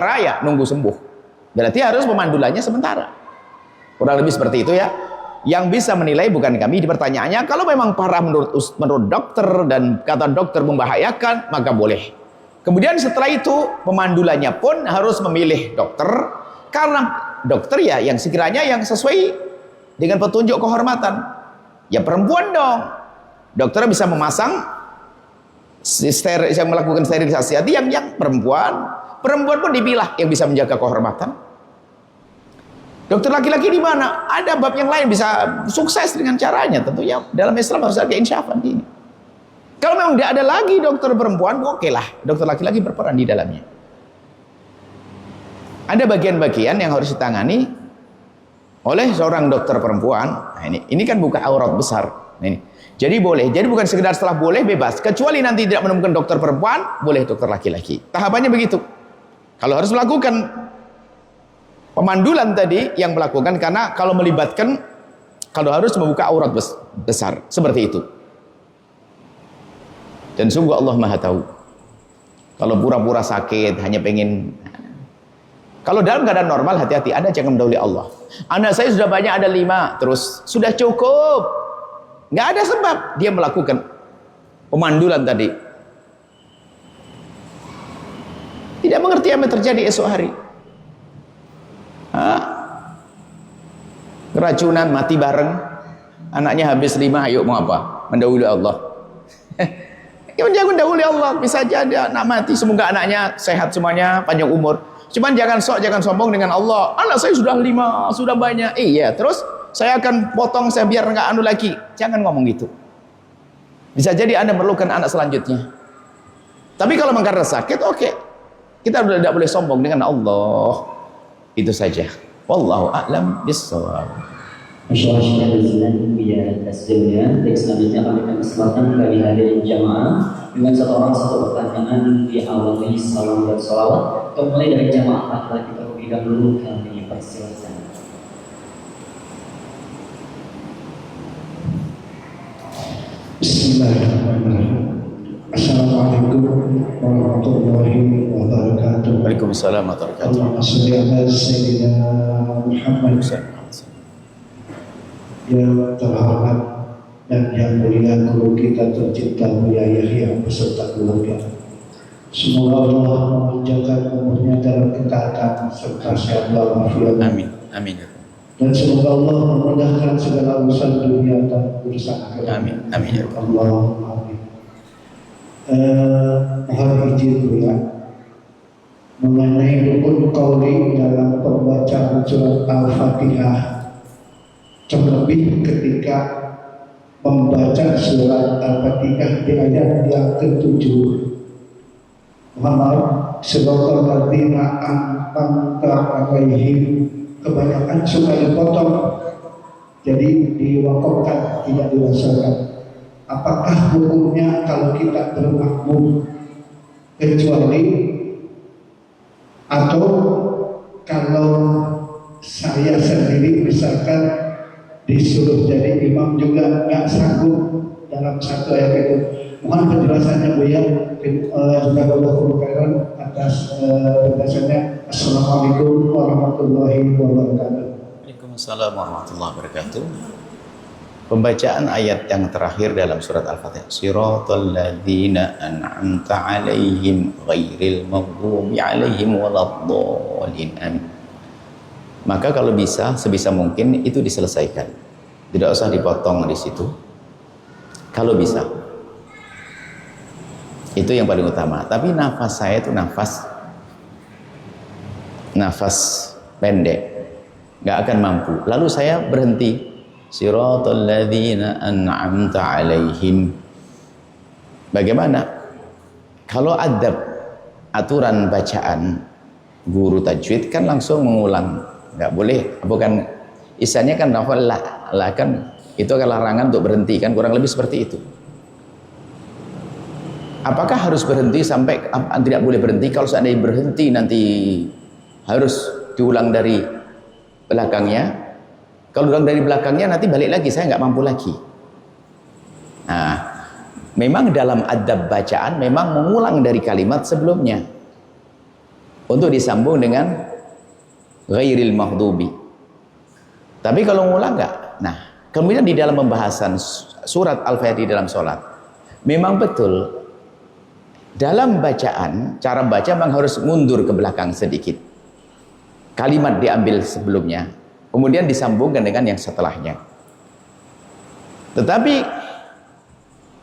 raya nunggu sembuh. Berarti harus pemandulannya sementara. Kurang lebih seperti itu ya. Yang bisa menilai bukan kami. Di pertanyaannya, kalau memang parah menurut dokter dan kata dokter membahayakan, maka boleh. Kemudian setelah itu pemandulannya pun harus memilih dokter, karena dokter ya yang sekiranya yang sesuai dengan petunjuk kehormatan. Ya perempuan dong. Dokter bisa memasang yang melakukan sterilisasi hati yang perempuan pun dipilah yang bisa menjaga kehormatan. Dokter laki-laki di mana? Ada bab yang lain bisa sukses dengan caranya. Tentunya dalam Islam harus ada keinsyafan gini. Kalau memang tidak ada lagi dokter perempuan, oke lah, dokter laki-laki berperan di dalamnya. Ada bagian-bagian yang harus ditangani oleh seorang dokter perempuan. Nah, ini kan buka aurat besar. Nah, ini. Jadi boleh. Jadi bukan sekedar setelah boleh bebas. Kecuali nanti tidak menemukan dokter perempuan, boleh dokter laki-laki. Tahapannya begitu. Kalau harus melakukan pemandulan tadi yang melakukan, karena kalau melibatkan, kalau harus membuka aurat besar seperti itu. Dan sungguh Allah Maha tahu. Kalau pura-pura sakit hanya pengen, kalau dalam keadaan normal hati-hati, Anda jangan mendahului Allah. Anak saya sudah banyak, ada 5, terus sudah cukup. Nggak ada sebab dia melakukan pemandulan tadi. Tidak mengerti apa yang terjadi esok hari. Keracunan, mati bareng. Anaknya habis 5, ayo mau apa? Mendahului Allah. Jangan mendahului Allah. Bisa aja anak mati, semoga anaknya sehat semuanya, panjang umur. Cuman jangan sombong dengan Allah. Anak saya sudah 5, sudah banyak. Iya, terus saya akan potong, saya biar nggak anu lagi. Jangan ngomong gitu. Bisa jadi Anda memerlukan anak selanjutnya. Tapi kalau memang karena sakit, oke. Kita sudah tidak boleh sombong dengan Allah. Itu saja. Wallahu a'lam bishawab. Masyaallah, biar tasdilnya. Selanjutnya kami akan kesempatan bagi hadirin jamaah dengan satu orang satu pertanyaan diawali salam dan sholawat. Untuk mulai dari jamaah laki-laki terlebih dahulu, kami persilakan. Bismillahirrahmanirrahim. Assalamualaikum warahmatullahi wabarakatuh. Waalaikumsalam warahmatullahi wabarakatuh. Allahumma sholli ala sayyidina Muhammad. Yang terhormat dan yang mulia guru kita tercinta Buya Yahya beserta keluarga. Semoga Allah memanjangkan umurnya dalam ketaatan serta sehat walafiat. Amin. Amin. Dan semoga Allah memudahkan segala urusan dunia dan urusan akhirat. Amin. Amin ya Rabbal Allahumma amin. Mohon izin Buya mengenai rukun qauli dalam pembacaan surat Al-Fatihah, terlebih ketika membaca surat Al-Fatihah di ayat yang ke-7. Muhammad suratul ladzina an'amta alaihim, kebanyakan suka dipotong, jadi diwakafkan, tidak dirasakan. Apakah hukumnya kalau kita bermakmum, kecuali atau kalau saya sendiri misalkan disuruh jadi imam juga nggak sanggup dalam satu ayat itu. Mohon penjelasannya Buya. Jazakallahu khairan atas penjelasannya. Assalamualaikum warahmatullahi wabarakatuh. Waalaikumsalam warahmatullahi wabarakatuh. Pembacaan ayat yang terakhir dalam surat Al-Fatihah, Shiratal ladzina an'amta 'alaihim ghairil maghdubi 'alaihim waladdallin. Amin. Maka kalau bisa, sebisa mungkin itu diselesaikan. Tidak usah dipotong di situ. Kalau bisa. Itu yang paling utama. Tapi nafas saya itu nafas pendek. Nggak akan mampu. Lalu saya berhenti. Shiratal ladzina an'amta 'alaihim. Bagaimana? Kalau adab, aturan bacaan guru tajwid kan langsung mengulang. Nggak boleh, bukan isanya kan nafal lah kan, itu kan larangan untuk berhenti kan, kurang lebih seperti itu. Apakah harus berhenti sampai tidak boleh berhenti? Kalau seandainya berhenti nanti harus diulang dari belakangnya. Kalau ulang dari belakangnya nanti balik lagi, saya nggak mampu lagi. Nah, memang dalam adab bacaan memang mengulang dari kalimat sebelumnya. untuk disambung dengan ghairil maghdubi. Tapi kalau ngulang enggak. Nah, kemudian di dalam pembahasan surat Al-Fatihah dalam sholat, memang betul dalam bacaan, cara baca memang harus mundur ke belakang sedikit. Kalimat diambil sebelumnya, kemudian disambungkan dengan yang setelahnya. Tetapi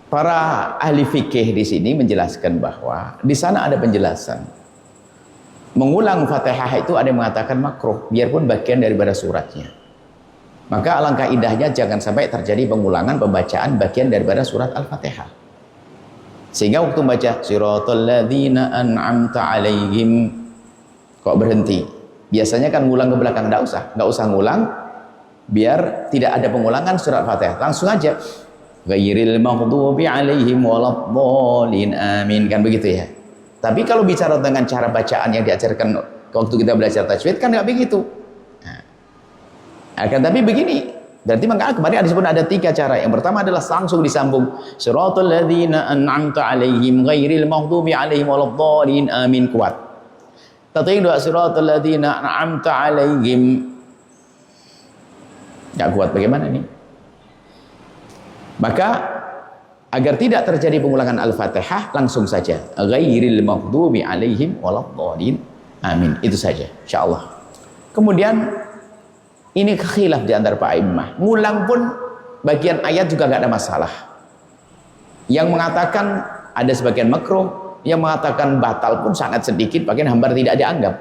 para ahli fikih di sini menjelaskan bahwa di sana ada penjelasan. Mengulang Fatihah itu ada yang mengatakan makruh, biarpun bagian daripada suratnya. Maka alangkah indahnya jangan sampai terjadi pengulangan pembacaan bagian daripada surat Al-Fatihah. Sehingga waktu baca siratal ladzina an'amta 'alaihim kok berhenti. Biasanya kan ngulang ke belakang, enggak usah ngulang, biar tidak ada pengulangan surat Fatihah. Langsung aja ghairil maghdubi 'alaihim waladdallin amin, kan begitu ya. Tapi kalau bicara dengan cara bacaan yang diajarkan waktu kita belajar tajwid kan enggak begitu. Akan tapi begini, berarti maka kemarin ada 3 cara. Yang pertama adalah langsung disambung siratal ladzina an'amta 'alaihim ghairil maghdubi 'alaihim waladdallin amin, kuat. Atau yang kedua siratal ladzina an'amta 'alaihim, enggak kuat, bagaimana nih? Maka agar tidak terjadi pengulangan Al-Fatihah, langsung saja ghairil maghdubi 'alaihim waladdallin amin, itu saja insyaallah. Kemudian ini khilaf di antara para imam. Ngulang pun bagian ayat juga nggak ada masalah. Yang mengatakan ada sebagian makruh, yang mengatakan batal pun sangat sedikit, bagian hampir tidak dianggap.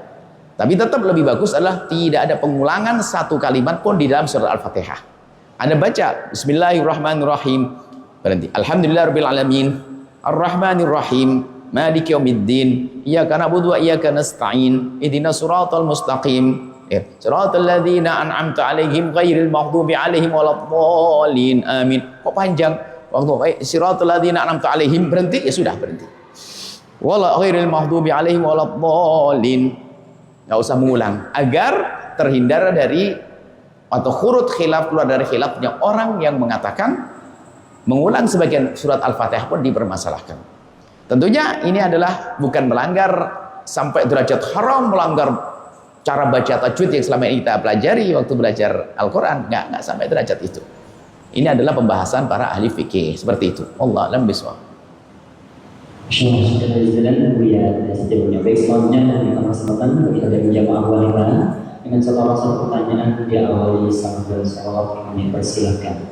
Tapi tetap lebih bagus adalah tidak ada pengulangan satu kalimat pun di dalam surat Al-Fatihah. Anda baca Bismillahirrahmanirrahim, berhenti. Alhamdulillahirabbil alamin, Arrahmanirrahim, Maliki yaumiddin, Iyyaka na'budu wa iyyaka nasta'in, Ihdinas siratal mustaqim. Siratal ladzina an'amta 'alaihim ghairil maghdubi 'alaihim waladdallin amin. Kok panjang? Waktu siratal ladzina an'amta 'alaihim berhenti, ya sudah berhenti. Wala ghairil maghdubi 'alaihim waladdallin. Enggak usah mengulang agar terhindar dari atau khurut khilaf, keluar dari khilafnya orang yang mengatakan mengulang sebagian surat Al-Fatihah pun dipermasalahkan. Tentunya ini adalah bukan melanggar sampai derajat haram, melanggar cara baca tajwid yang selama ini kita pelajari waktu belajar Al-Quran, nggak sampai derajat itu. Ini adalah pembahasan para ahli fikih seperti itu. Allah alam bisawab. Insyaallah sudah berjalan ya sejauhnya. Baik, selanjutnya kita kesempatan kita dari jamaah wanita dengan satu pertanyaan diawali sambil salawat, kami persilahkan.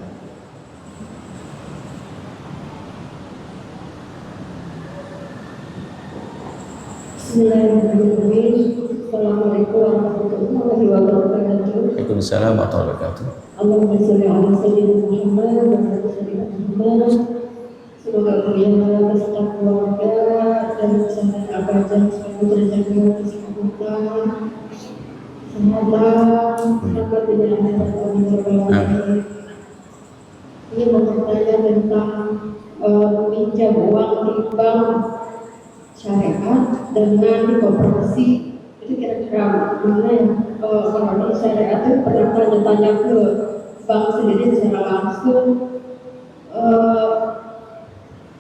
Bismillahirrahmanirrahim. Assalamualaikum warahmatullahi wabarakatuh. Waalaikumsalam warahmatullahi wabarakatuh. Allahumma sholli ala sayyidina Muhammad wa ala sayyidina Muhammad. Semoga beliau beserta keluarga dan bersama abadan selalu terjaga kesehatan. Semoga dapat dinyatakan oleh ini bertanya tentang pinjam uang di bank syariat dengan di koperasi. Itu kira-kira mana ya? Kalau di syariat itu pernah tanya-tanya ke bank sendiri secara langsung,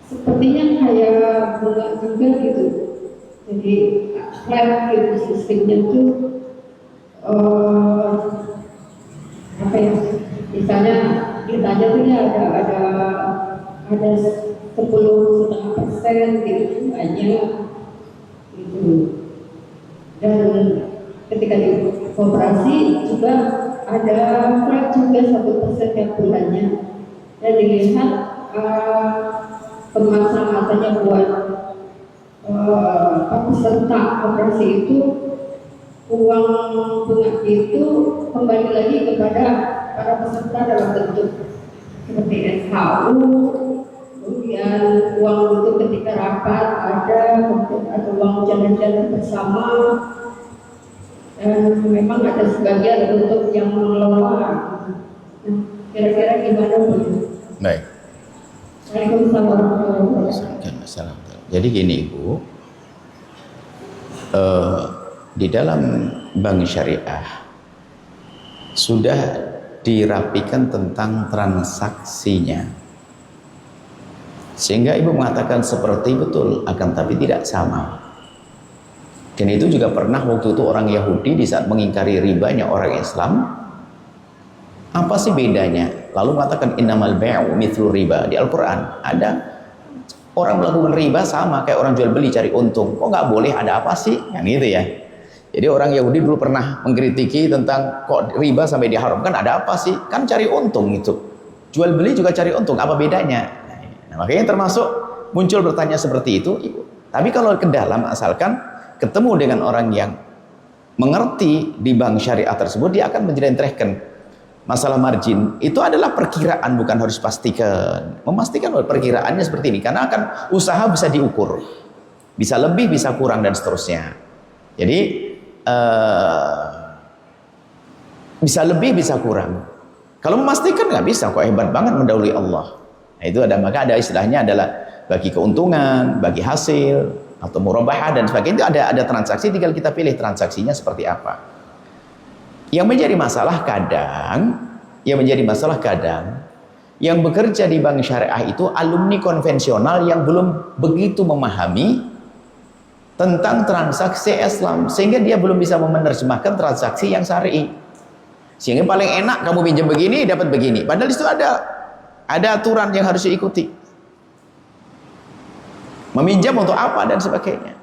sepertinya kayak bunga juga gitu. Jadi flat gitu sistemnya tuh apa ya? Misalnya ditanya tuh ya ada 10,5% gitu banyak gitu. Dan ketika di koperasi juga ada flat juga 1% tiap bulannya. Dan dilihat pemasarannya buat peserta koperasi itu uang bunga itu kembali lagi kepada para peserta dalam bentuk seperti SHU, kemudian uang untuk ketika rapat ada, kemudian ada uang jalan-jalan bersama, dan memang ada sebagian untuk yang mengelola. Nah, kira-kira gimana Bu? Baik. Waalaikumsalam warahmatullahi wabarakatuh. Jadi gini Ibu, di dalam bank syariah sudah dirapikan tentang transaksinya, sehingga Ibu mengatakan seperti betul, akan tapi tidak sama. Dan itu juga pernah waktu itu orang Yahudi di saat mengingkari ribanya orang Islam, apa sih bedanya? Lalu mengatakan innamal bai'u mithlu riba. Di Al-Quran ada orang melakukan riba sama kayak orang jual beli cari untung. Kok nggak boleh, ada apa sih? Yang gitu ya. Jadi orang Yahudi dulu pernah mengkritiki tentang kok riba sampai diharamkan, ada apa sih? Kan cari untung itu. Jual beli juga cari untung, apa bedanya? Nah, makanya termasuk muncul bertanya seperti itu. Tapi kalau ke dalam, asalkan ketemu dengan orang yang mengerti di bank syariah tersebut, dia akan menjelentrehkan masalah margin. Itu adalah perkiraan, bukan harus pastikan. Memastikan bahwa perkiraannya seperti ini, karena akan usaha bisa diukur, bisa lebih, bisa kurang, dan seterusnya. Jadi bisa lebih, bisa kurang. Kalau memastikan nggak bisa, kok hebat banget mendahului Allah. Nah, itu ada, maka ada istilahnya adalah bagi keuntungan, bagi hasil, atau murabahah dan sebagainya. Itu ada transaksi, tinggal kita pilih transaksinya seperti apa. Yang menjadi masalah kadang yang bekerja di bank syariah itu alumni konvensional yang belum begitu memahami tentang transaksi Islam, sehingga dia belum bisa menerjemahkan transaksi yang syar'i. Sehingga paling enak kamu pinjam begini dapat begini, padahal itu ada aturan yang harus diikuti. Meminjam untuk apa dan sebagainya.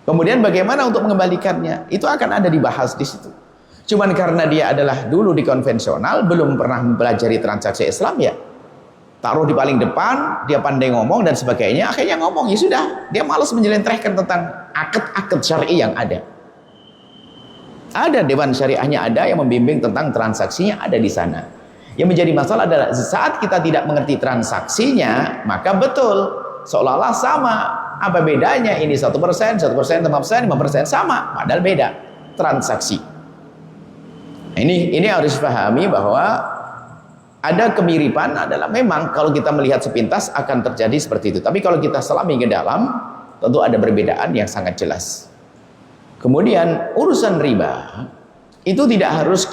Kemudian bagaimana untuk mengembalikannya, itu akan ada dibahas di situ. Cuman karena dia adalah dulu di konvensional, belum pernah mempelajari transaksi Islam, ya taruh di paling depan, dia pandai ngomong dan sebagainya, akhirnya ngomong, ya sudah, dia malas menjelentrehkan tentang akad-akad syar'i yang ada. Ada dewan syariahnya, ada yang membimbing tentang transaksinya, ada di sana. Yang menjadi masalah adalah saat kita tidak mengerti transaksinya, maka betul seolah-olah sama. Apa bedanya? Ini 1%, 5%, sama, padahal beda transaksi. Ini harus pahami bahwa ada kemiripan, adalah memang kalau kita melihat sepintas akan terjadi seperti itu. Tapi kalau kita selami ke dalam, tentu ada perbedaan yang sangat jelas. Kemudian urusan riba itu tidak harus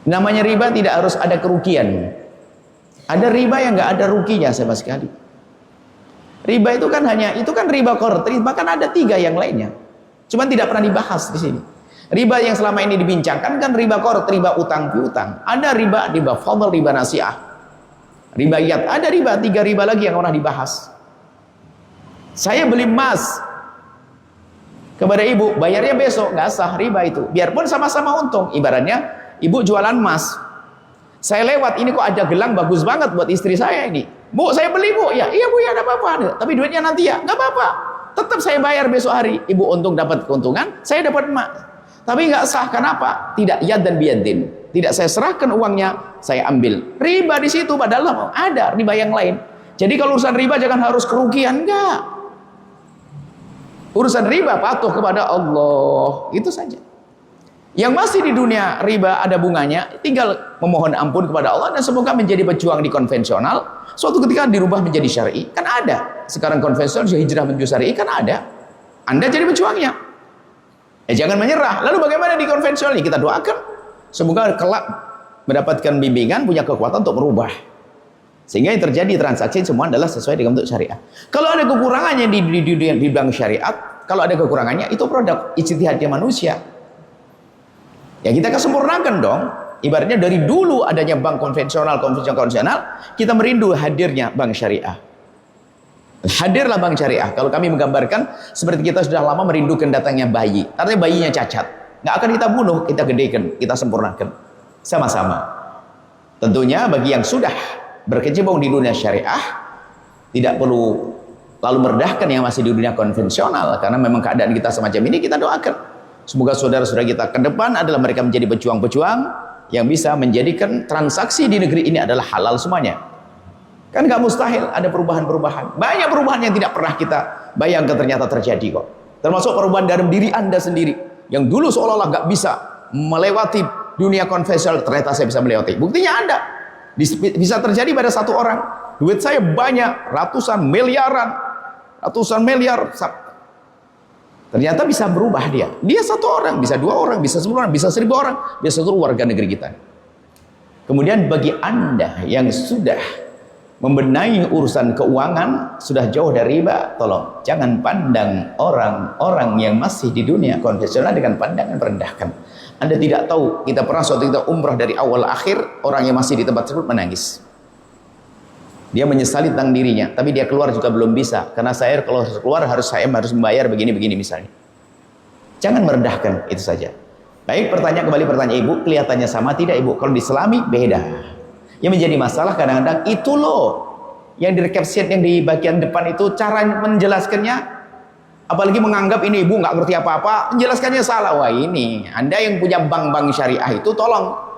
namanya riba tidak harus ada kerugian. Ada riba yang nggak ada ruginya sama sekali. Riba itu kan riba qard, riba kan ada 3 yang lainnya. Cuman tidak pernah dibahas di sini. Riba yang selama ini dibincangkan kan riba qard, riba utang piutang. Ada riba fadl, riba nasiah, riba yad. Ada 3 riba lagi yang pernah dibahas. Saya beli emas kepada ibu, bayarnya besok, nggak sah, riba itu. Biarpun sama-sama untung. Ibaratnya ibu jualan emas, saya lewat, ini kok ada gelang bagus banget buat istri saya ini. Bu, saya beli bu. Ya, iya bu, ya ada apa-apa. Tapi duitnya nanti ya, nggak apa-apa. Tetap saya bayar besok hari. Ibu untung dapat keuntungan, saya dapat emas. Tapi nggak sah, kenapa? Tidak yad dan biyadin. Tidak saya serahkan uangnya, saya ambil. Riba di situ, padahal ada riba yang lain. Jadi kalau urusan riba jangan harus kerugian, enggak. Urusan riba patuh kepada Allah, itu saja. Yang masih di dunia riba ada bunganya, tinggal memohon ampun kepada Allah dan semoga menjadi pejuang di konvensional. Suatu ketika dirubah menjadi syar'i, kan ada. Sekarang konvensional hijrah menuju syar'i, kan ada. Anda jadi pejuangnya. Jangan menyerah. Lalu bagaimana di konvensional ini? Kita doakan semoga kelak mendapatkan bimbingan, punya kekuatan untuk merubah. Sehingga yang terjadi transaksi semua adalah sesuai dengan bentuk syariah. Kalau ada kekurangannya di bank syariat, kalau ada kekurangannya itu produk ijtihadnya manusia. Ya kita kesempurnakan dong. Ibaratnya dari dulu adanya bank konvensional, kita merindu hadirnya bank syariah. Hadirlah bank syariah. Kalau kami menggambarkan seperti kita sudah lama merindukan datangnya bayi. Artinya bayinya cacat. Nggak akan kita bunuh, kita gedekan, kita sempurnakan. Sama-sama. Tentunya bagi yang sudah berkecimpung di dunia syariah, tidak perlu lalu merendahkan yang masih di dunia konvensional. Karena memang keadaan kita semacam ini, kita doakan. Semoga saudara-saudara kita ke depan adalah mereka menjadi pejuang-pejuang yang bisa menjadikan transaksi di negeri ini adalah halal semuanya. Kan nggak mustahil ada perubahan-perubahan. Banyak perubahan yang tidak pernah kita bayangkan ternyata terjadi kok. Termasuk perubahan dalam diri Anda sendiri. Yang dulu seolah-olah nggak bisa melewati dunia konvensional, ternyata saya bisa melewati. Buktinya ada. Bisa terjadi pada satu orang. Duit saya banyak, ratusan miliar. Ternyata bisa berubah dia. Dia satu orang, bisa 2 orang, bisa 10 orang, bisa 1000 orang, bisa seluruh warga negeri kita. Kemudian bagi Anda yang sudah membenahi urusan keuangan sudah jauh dari riba. Tolong jangan pandang orang-orang yang masih di dunia konvensional dengan pandangan merendahkan. Anda tidak tahu, kita pernah suatu kita umrah dari awal akhir, orang yang masih di tempat tersebut menangis. Dia menyesali tentang dirinya, tapi dia keluar juga belum bisa, karena saya kalau keluar harus membayar begini-begini misalnya. Jangan merendahkan, itu saja. Baik, pertanyaan ibu, kelihatannya sama tidak ibu? Kalau di Islami beda. Yang menjadi masalah kadang-kadang itu loh, yang di caption yang di bagian depan itu cara menjelaskannya, apalagi menganggap ini ibu nggak ngerti apa-apa, menjelaskannya salah. Wah ini, Anda yang punya bank-bank syariah itu tolong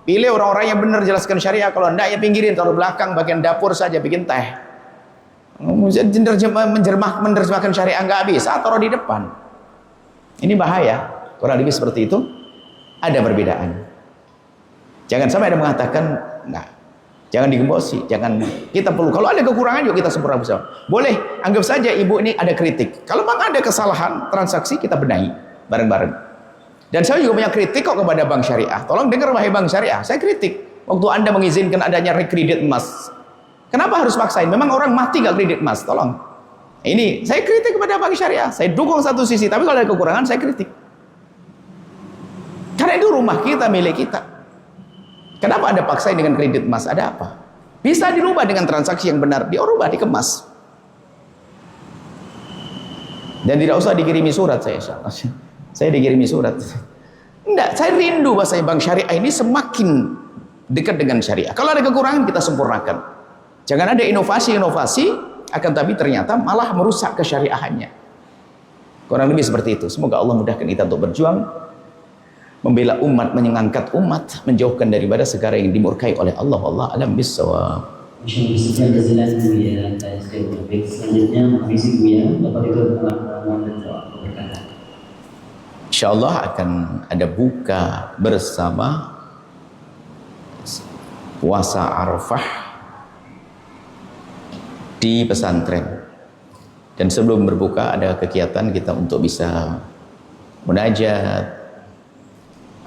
pilih orang-orang yang benar jelaskan syariah. Kalau enggak ya pinggirin, taruh belakang bagian dapur saja bikin teh. Menerjemahkan syariah nggak bisa, taruh di depan. Ini bahaya. Kurang lebih seperti itu. Ada perbedaan. Jangan sampai ada mengatakan nah, jangan digembosi, jangan. Kita perlu, kalau ada kekurangan yuk kita sempurna bersama. Boleh, anggap saja ibu ini ada kritik. Kalau memang ada kesalahan transaksi, kita benahi bareng-bareng. Dan saya juga punya kritik kok kepada bank syariah. Tolong dengar wahai bank syariah, saya kritik waktu Anda mengizinkan adanya kredit emas. Kenapa harus paksain? Memang orang mati gak kredit emas? Tolong. Ini saya kritik kepada bank syariah. Saya dukung satu sisi, tapi kalau ada kekurangan saya kritik. Karena itu rumah kita, milik kita. Kenapa Anda paksain dengan kredit emas? Ada apa? Bisa dirubah dengan transaksi yang benar, dirubah, dikemas. Dan tidak usah dikirimi surat saya dikirimi surat. Enggak, saya rindu bahasa bank syariah ini semakin dekat dengan syariah. Kalau ada kekurangan kita sempurnakan. Jangan ada inovasi-inovasi akan tapi ternyata malah merusak kesyariahannya. Kurang lebih seperti itu. Semoga Allah mudahkan kita untuk berjuang, membela umat, mengangkat umat, menjauhkan daripada segala yang dimurkai oleh Allah. Allah alam bisawab. Selanjutnya visi Buya, Bapak itu pengalaman dan berkata. Insyaallah akan ada buka bersama puasa Arafah di pesantren. Dan sebelum berbuka ada kegiatan kita untuk bisa munajat,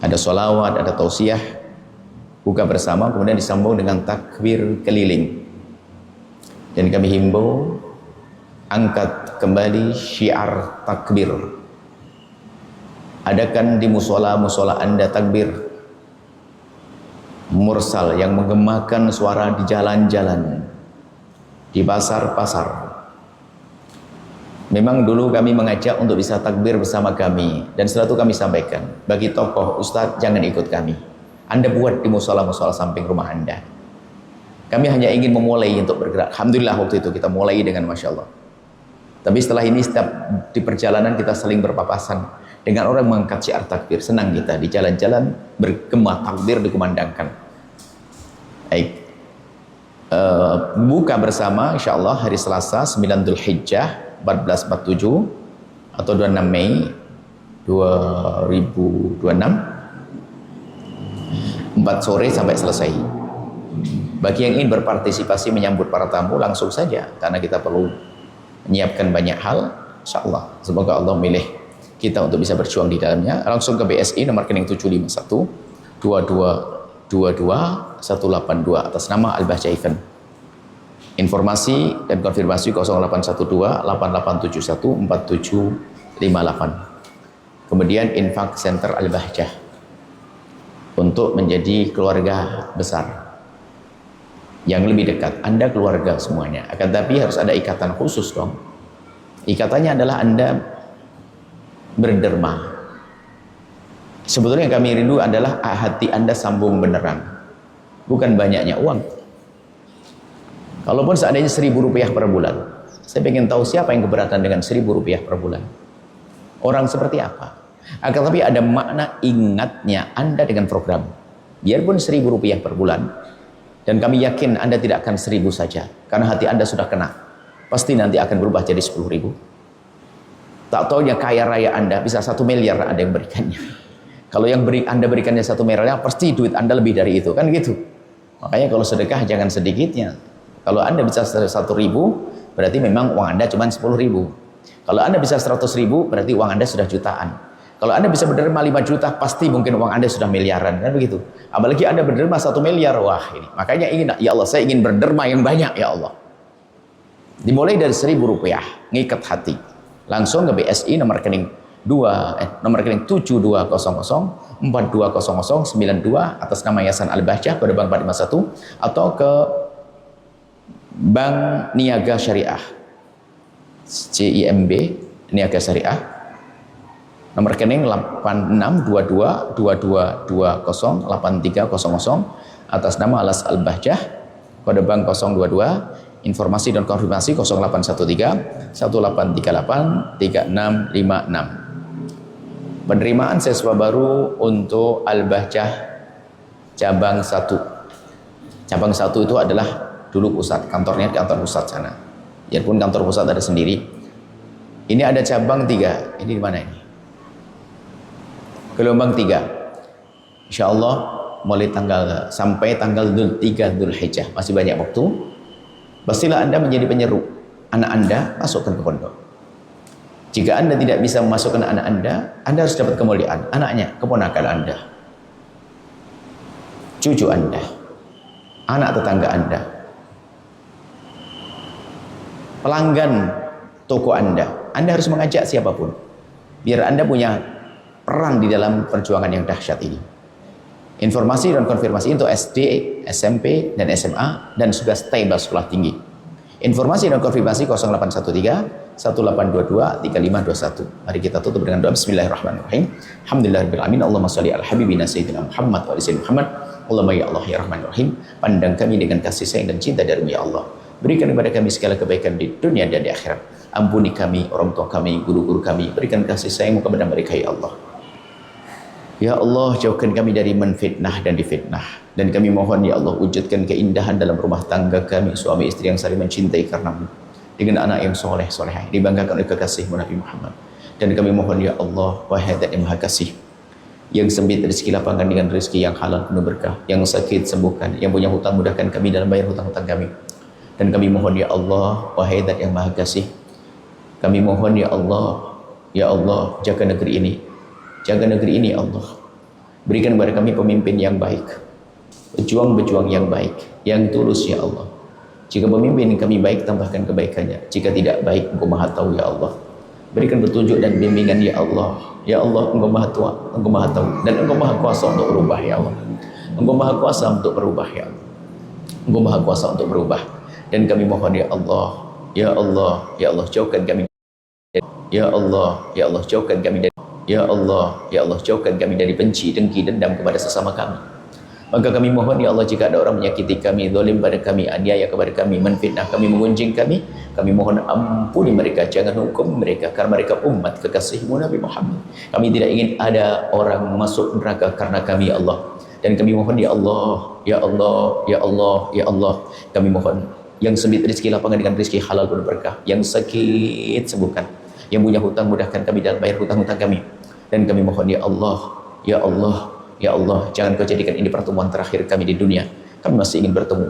ada sholawat, ada tausiah, buka bersama, kemudian disambung dengan takbir keliling. Dan kami himbau angkat kembali syiar takbir. Adakan di musola Anda takbir mursal yang menggemakan suara di jalan-jalan, di pasar-pasar. Memang dulu kami mengajak untuk bisa takbir bersama kami, dan setelah itu kami sampaikan bagi tokoh ustadz jangan ikut kami. Anda buat di musola-musola samping rumah Anda. Kami hanya ingin memulai untuk bergerak. Alhamdulillah waktu itu kita mulai dengan Masya Allah. Tapi setelah ini setiap di perjalanan kita saling berpapasan dengan orang mengangkat syiar takbir. Senang kita di jalan-jalan bergema takbir dikumandangkan. Baik. Buka bersama insya Allah hari Selasa 9 Dzulhijjah 1447 atau 26 Mei 2026 4 sore sampai selesai. Bagi yang ingin berpartisipasi menyambut para tamu langsung saja, karena kita perlu menyiapkan banyak hal. Insyaallah semoga Allah milih kita untuk bisa berjuang di dalamnya. Langsung ke BSI nomor rekening 751 2222 182 atas nama Al-Bahjah Event. Informasi dan konfirmasi 0812 8871 4758. Kemudian Infak Center Al-Bahjah untuk menjadi keluarga besar yang lebih dekat. Anda keluarga semuanya, akan tapi harus ada ikatan khusus dong. Ikatannya adalah Anda berderma. Sebetulnya yang kami rindu adalah hati Anda sambung beneran, bukan banyaknya uang. Kalaupun seandainya Rp1.000 per bulan, saya ingin tahu siapa yang keberatan dengan Rp1.000 per bulan. Orang seperti apa? Akan tapi ada makna ingatnya Anda dengan program. Biarpun Rp1.000 per bulan, dan kami yakin Anda tidak akan 1.000 saja, karena hati Anda sudah kena. Pasti nanti akan berubah jadi 10.000. Tak taunya kaya raya Anda bisa 1 miliar ada yang berikannya. Kalau yang Anda berikannya 1 miliar, pasti duit Anda lebih dari itu, kan gitu. Makanya kalau sedekah jangan sedikitnya. Kalau Anda bisa 1.000, berarti memang uang Anda cuma 10.000. Kalau Anda bisa 100.000, berarti uang Anda sudah jutaan. Kalau Anda bisa berderma 5 juta, pasti mungkin uang Anda sudah miliaran, kan begitu. Apalagi Anda berderma 1 miliar, wah ini. Makanya ingin, ya Allah, saya ingin berderma yang banyak, ya Allah. Dimulai dari 1.000 rupiah, ngikat hati. Langsung ke BSI nomor rekening 7200 420092 atas nama Yayasan Al-Bahjah kode bank 451, atau ke Bank Niaga Syariah CIMB Niaga Syariah nomor rekening 862222208300 atas nama Alas Al-Bahjah kode bank 022, informasi dan konfirmasi 0813 1838 3656. Penerimaan siswa baru untuk Al-Bahjah cabang 1. Cabang 1 itu adalah dulu pusat, kantornya di kantor pusat sana. Biarpun kantor pusat ada sendiri. Ini ada cabang 3. Ini di mana ini? Gelombang 3. Insya Allah mulai sampai tanggal 3 Dzulhijjah, masih banyak waktu. Pastilah Anda menjadi penyeru. Anak Anda masukkan ke pondok. Jika Anda tidak bisa memasukkan anak Anda harus dapat kemuliaan. Anaknya, keponakan Anda, cucu Anda, anak tetangga Anda, pelanggan toko Anda harus mengajak siapapun. Biar Anda punya peran di dalam perjuangan yang dahsyat ini. Informasi dan konfirmasi untuk SD, SMP, dan SMA, dan sudah stay sekolah tinggi. Informasi dan konfirmasi 0813 1822 3521. Mari kita tutup dengan doa bismillahirrahmanirrahim. Alhamdulillahirabbil alamin. Allahumma shalli ala habibina sayyidina Muhammad wa ala sayyidina Muhammad. Allahumma ya Allah ya Rahman ya Rahim. Pandang kami dengan kasih sayang dan cinta dari-Mu ya Allah. Berikan kepada kami segala kebaikan di dunia dan di akhirat. Ampuni kami, orang tua kami, guru-guru kami. Berikan kasih sayang-Mu kepada mereka ya Allah. Ya Allah, jauhkan kami dari menfitnah dan difitnah. Dan kami mohon ya Allah, wujudkan keindahan dalam rumah tangga kami, suami istri yang saling mencintai karena-Mu, dengan anak yang soleh solehah, dibanggakan oleh kekasih-Mu Nabi Muhammad. Dan kami mohon ya Allah, wahai Zat yang Maha Kasih, yang sempit rezeki lapangan dengan rezeki yang halal penuh berkah, yang sakit sembuhkan, yang punya hutang mudahkan kami dalam bayar hutang-hutang kami. Dan kami mohon ya Allah, wahai Zat yang Maha Kasih, kami mohon ya Allah, jaga negeri ini. Jaga negeri ini Allah. Berikan kepada kami pemimpin yang baik, pejuang-pejuang yang baik, yang tulus ya Allah. Jika pemimpin kami baik, tambahkan kebaikannya. Jika tidak baik, Engkau Maha Tahu ya Allah. Berikan petunjuk dan bimbingan ya Allah. Ya Allah, Engkau Maha Tua, Engkau Maha Tahu, dan Engkau Maha Kuasa untuk berubah ya Allah. Engkau Maha Kuasa untuk berubah ya Allah. Engkau Maha Kuasa untuk berubah. Dan kami mohon ya Allah, ya Allah, ya Allah, jauhkan kami. Ya Allah, ya Allah, jauhkan kami dari Ya Allah, ya Allah, jauhkan kami dari benci, dengki, dendam kepada sesama kami. Maka kami mohon ya Allah, jika ada orang menyakiti kami, zalim pada kami, aniaya kepada kami, menfitnah kami, menggunjing kami mohon ampuni mereka, jangan hukum mereka, karena mereka umat kekasih-Mu Nabi Muhammad. Kami tidak ingin ada orang masuk neraka karena kami ya Allah. Dan kami mohon ya Allah, ya Allah, ya Allah, ya Allah, kami mohon yang sempit rezeki lapangan dengan rezeki halal penuh berkah, yang sakit sembuhkan, yang punya hutang mudahkan kami dalam bayar hutang-hutang kami. Dan kami mohon ya Allah, ya Allah, ya Allah, jangan Kau jadikan ini pertemuan terakhir kami di dunia. Kami masih ingin bertemu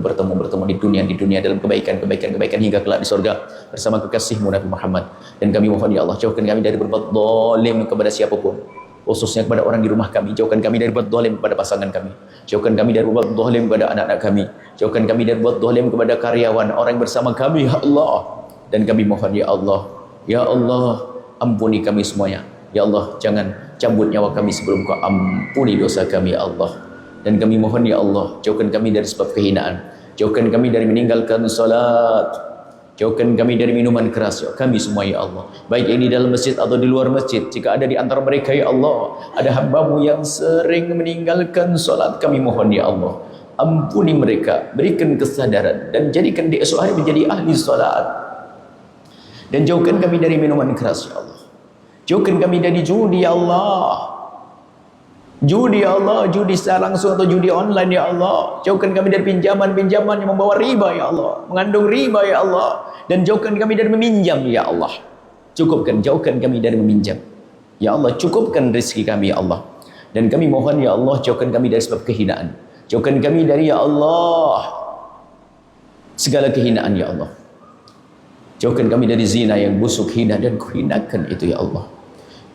di dunia dalam kebaikan hingga kelak di surga bersama kekasih-Mu Nabi Muhammad. Dan kami mohon ya Allah, jauhkan kami dari berbuat zalim kepada siapapun, khususnya kepada orang di rumah kami. Jauhkan kami dari berbuat zalim kepada pasangan kami. Jauhkan kami dari berbuat zalim kepada anak-anak kami. Jauhkan kami dari berbuat zalim kepada karyawan, orang bersama kami ya Allah. Dan kami mohon ya Allah, ya Allah, ampuni kami semuanya. Ya Allah, jangan cabut nyawa kami sebelum Kau ampuni dosa kami ya Allah. Dan kami mohon ya Allah, jauhkan kami dari sebab kehinaan, jauhkan kami dari meninggalkan salat, jauhkan kami dari minuman keras ya kami semua ya Allah, baik ini dalam masjid atau di luar masjid. Jika ada di antara mereka ya Allah, ada hamba-Mu yang sering meninggalkan salat, kami mohon ya Allah, ampuni mereka, berikan kesadaran, dan jadikan di esok hari menjadi ahli salat. Dan jauhkan kami dari minuman keras ya Allah. Jauhkan kami dari judi ya Allah. Judi ya Allah, judi secara langsung atau judi online ya Allah. Jauhkan kami dari pinjaman-pinjaman yang membawa riba ya Allah, mengandung riba ya Allah. Dan jauhkan kami dari meminjam ya Allah. Jauhkan kami dari meminjam. Ya Allah, cukupkan rezeki kami ya Allah. Dan kami mohon ya Allah, jauhkan kami dari sebab kehinaan. Jauhkan kami dari ya Allah segala kehinaan ya Allah. Jauhkan kami dari zina yang busuk, hina dan kuhinakan itu ya Allah.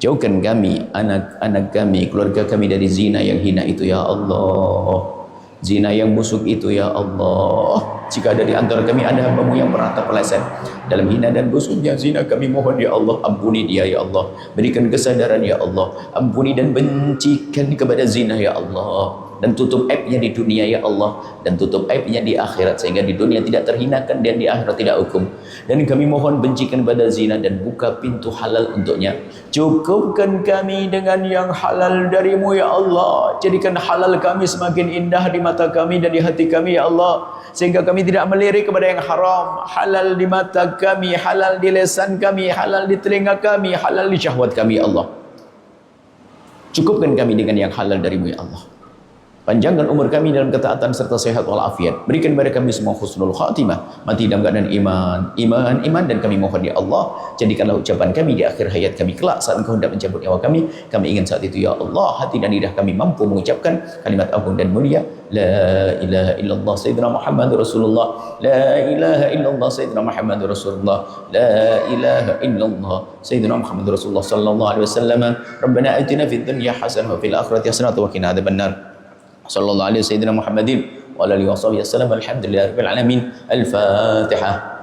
Jauhkan kami, anak-anak kami, keluarga kami dari zina yang hina itu ya Allah. Zina yang busuk itu ya Allah. Jika ada di antara kami ada hamba-Mu yang pernah terpeleset dalam hina dan busuknya zina, kami mohon ya Allah, ampuni dia ya Allah. Berikan kesadaran ya Allah. Ampuni dan bencikan kepada zina ya Allah. Dan tutup aibnya di dunia ya Allah, dan tutup aibnya di akhirat, sehingga di dunia tidak terhinakan dan di akhirat tidak hukum. Dan kami mohon bencikan pada zina dan buka pintu halal untuknya. Cukupkan kami dengan yang halal dari-Mu ya Allah. Jadikan halal kami semakin indah di mata kami dan di hati kami ya Allah, sehingga kami tidak melirik kepada yang haram. Halal di mata kami, halal di lisan kami, halal di telinga kami, halal di syahwat kami ya Allah. Cukupkan kami dengan yang halal dari-Mu ya Allah. Panjangkan umur kami dalam ketaatan serta sehat walafiat. Berikan kepada kami semua husnul khatimah, mati dalam keadaan iman, dan kami mohon ya Allah, jadikanlah ucapan kami di akhir hayat kami kelak saat Engkau hendak mencabut nyawa kami. Kami ingin saat itu ya Allah, hati dan lidah kami mampu mengucapkan kalimat agung dan mulia, la ilaha illallah sayyidina Muhammadur Rasulullah, la ilaha illallah sayyidina Muhammadur Rasulullah, la ilaha illallah sayyidina Muhammadur Rasulullah sallallahu alaihi wasallam. Rabbana atina fid dunya hasanah wa fil akhirati hasanah wa qina adzabannar. Sallallahu alaihi sayyidina Muhammadin wa alihi wa sahbihi wasallam. Alhamdulillahirabbil alamin. Al-Fatihah.